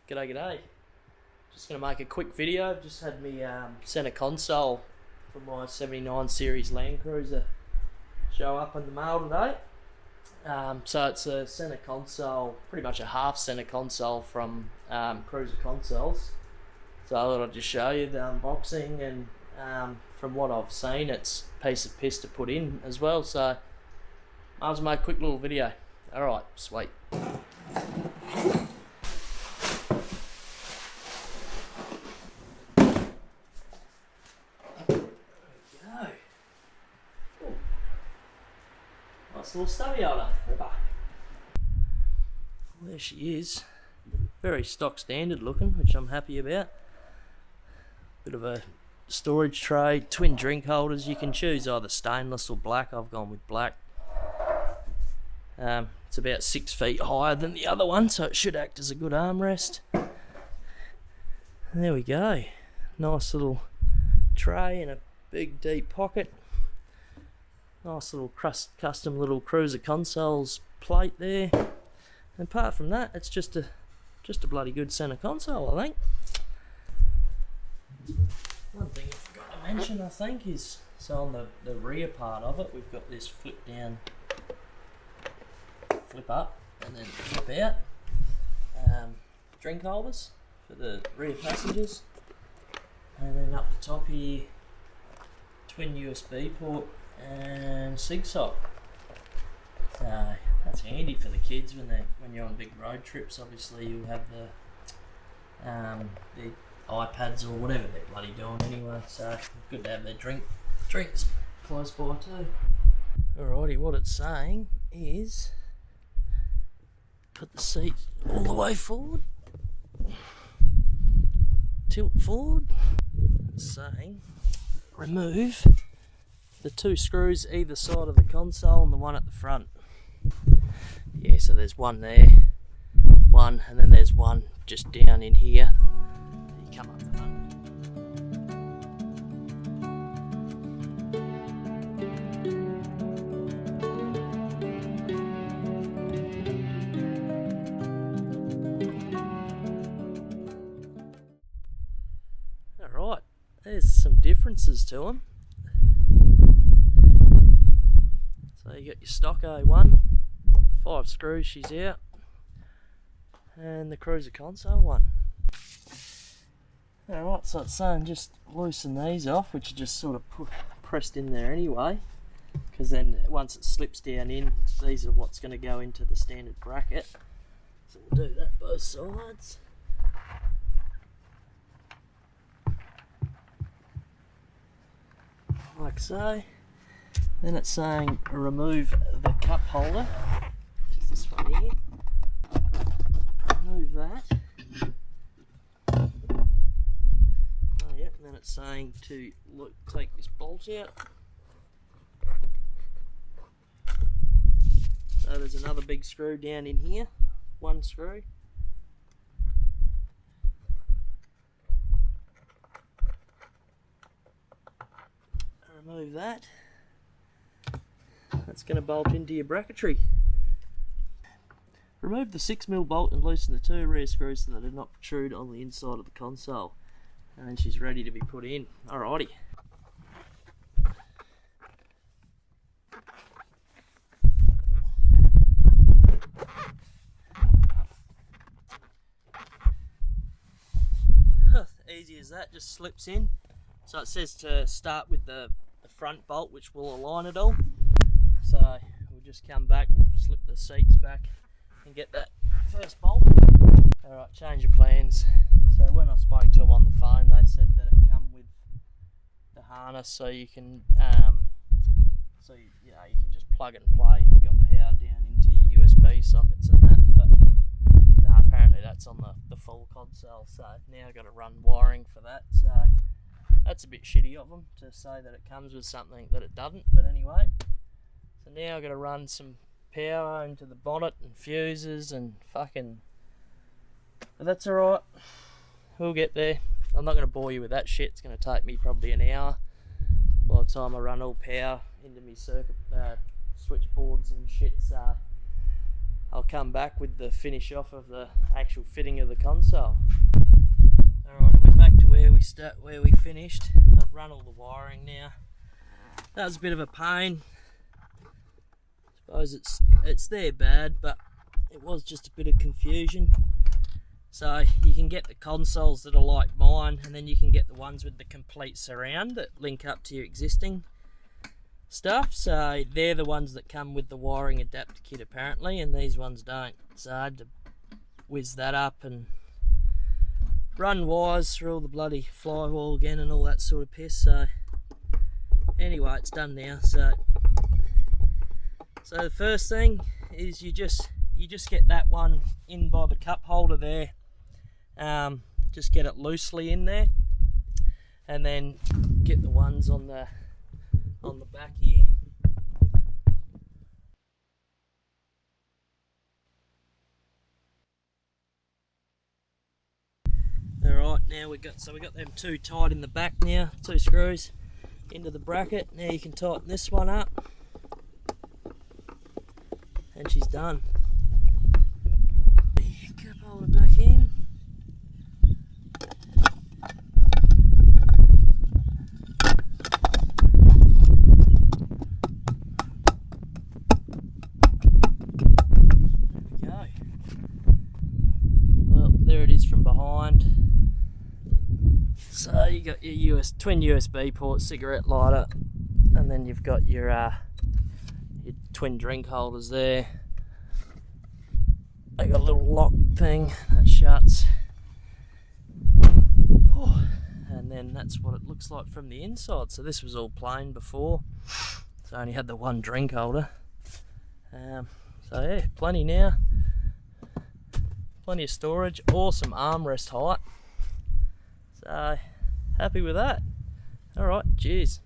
G'day. Just going to make a quick video. Just had me centre console for my 79 series Land Cruiser show up in the mail today. So it's a centre console, pretty much a half centre console from Cruiser Consoles. So I thought I'd just show you the unboxing, and from what I've seen, it's a piece of piss to put in as well. So I'll just make a quick little video. Alright, sweet. Nice little stubby holder. There she is. Very stock standard looking, which I'm happy about. Bit of a storage tray, twin drink holders. You can choose either stainless or black. I've gone with black. It's about 6 feet higher than the other one, so it should act as a good armrest. There we go. Nice little tray and a big deep pocket. Nice little custom little Cruiser Consoles plate there. And apart from that, it's just a bloody good centre console, I think. One thing I forgot to mention, I think, is so on the rear part of it, we've got this flip up, and then flip out drink holders for the rear passengers, and then up the top here, twin USB port and SIG sock. So that's handy for the kids when you're on big road trips. Obviously you'll have the iPads or whatever they're bloody doing anyway, so good to have their drinks close by too. Alrighty, what it's saying is put the seat all the way forward, tilt forward. It's saying remove the 2 screws either side of the console and the one at the front. Yeah, so there's one there, one, and then there's one just down in here. You come up the front. Alright, there's some differences to them. So you got your stock A1, 5 screws, she's out, and the Cruiser Console one. Alright, so it's saying just loosen these off, which are just sort of pressed in there anyway, because then once it slips down in, these are what's going to go into the standard bracket. So we'll do that both sides. Like so. Then it's saying remove the cup holder, which is this one here. Remove that. Oh yeah, and then it's saying to take this bolt out. So there's another big screw down in here, 1 screw. Remove that. That's going to bolt into your bracketry. Remove the 6mm bolt and loosen the 2 rear screws so that they do not protrude on the inside of the console. And then she's ready to be put in. Alrighty. Easy as that, just slips in. So it says to start with the front bolt, which will align it all. So we'll just come back, we'll slip the seats back and get that first bolt. Alright, change of plans. So when I spoke to them on the phone, they said that it come with the harness, so you can you can just plug and play, and you got power down into your USB sockets and that. But no, apparently that's on the full console. So now I've got to run wiring for that. So that's a bit shitty of them to say that it comes with something that it doesn't, but anyway. So now I've got to run some power into the bonnet and fuses and fucking... But that's alright, we'll get there. I'm not going to bore you with that shit, it's going to take me probably an hour by the time I run all power into my circuit switchboards and shit, so I'll come back with the finish off of the actual fitting of the console. Alright, we're back to where we finished. I've run all the wiring now. That was a bit of a pain. I suppose it's there bad, but it was just a bit of confusion. So you can get the consoles that are like mine, and then you can get the ones with the complete surround that link up to your existing stuff. So they're the ones that come with the wiring adapter kit apparently, and these ones don't. So I had to whiz that up and run wires through all the bloody flywall again and all that sort of piss. So anyway, it's done now. So the first thing is you just get that one in by the cup holder there. Just get it loosely in there, and then get the ones on the back here. Alright, now we got them two tied in the back now, 2 screws into the bracket. Now you can tighten this one up, and she's done. Cup holder back in. From behind. So you got your twin USB port, cigarette lighter, and then you've got your twin drink holders there. They got a little lock thing that shuts. And then that's what it looks like from the inside. So this was all plain before, so I only had the one drink holder. So yeah, plenty now. Plenty of storage, awesome armrest height. So happy with that. Alright, cheers.